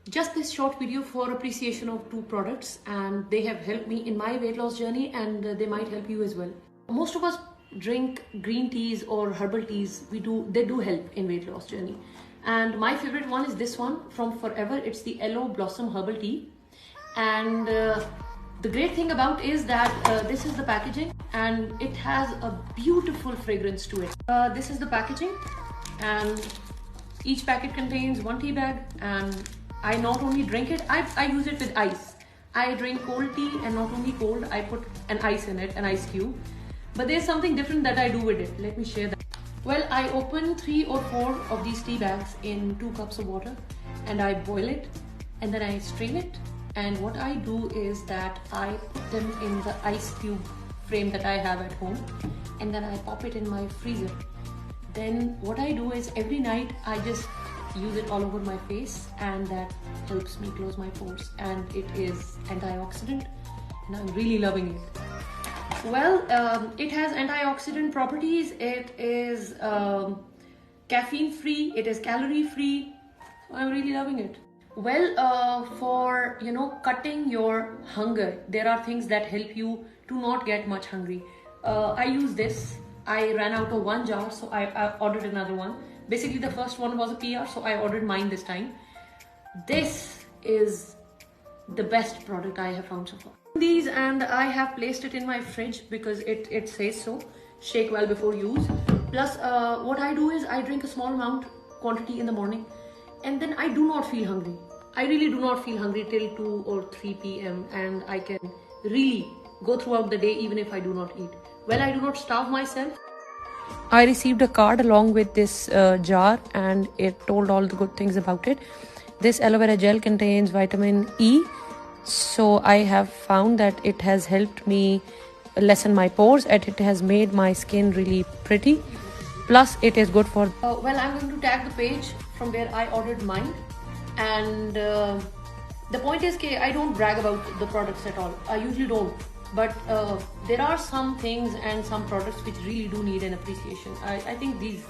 just this short video for appreciation of two products, and they have helped me in my weight loss journey, and they might help you as well. Most of us drink green teas or herbal teas. They do help in weight loss journey, and my favorite one is this one from Forever. It's the Aloe Blossom Herbal Tea, and the great thing about is that this is the packaging, and it has a beautiful fragrance to it. This is the packaging, and each packet contains one tea bag, and I not only drink it, I use it with ice. I drink cold tea, and not only cold, I put an ice in it, an ice cube. But there's something different that I do with it. Let me share that. Well, I open 3 or 4 of these tea bags in 2 cups of water, and I boil it, and then I strain it. And what I do is that I put them in the ice cube frame that I have at home, and then I pop it in my freezer. Then what I do is every night I just use it all over my face, and that helps me close my pores, and it is antioxidant, and I'm really loving it. Well, it has antioxidant properties. It is caffeine free, it is calorie free. I'm really loving it. Well, for cutting your hunger, there are things that help you to not get much hungry. I use this. I ran out of 1 jar, so I ordered another one. Basically, the first one was a PR, so I ordered mine this time. This is the best product I have found so far. These, and I have placed it in my fridge because it says so. Shake well before use. Plus, what I do is I drink a small quantity in the morning, and then I do not feel hungry. I really do not feel hungry till 2 or 3 p.m. and I can really go throughout the day even if I do not eat. Well, I do not starve myself. I received a card along with this jar, and it told all the good things about it. This aloe vera gel contains vitamin E, so I have found that it has helped me lessen my pores, and it has made my skin really pretty. Plus, it is good for... well, I'm going to tag the page from where I ordered mine, and the point is that I don't brag about the products at all. I usually don't. But there are some things and some products which really do need an appreciation. I think these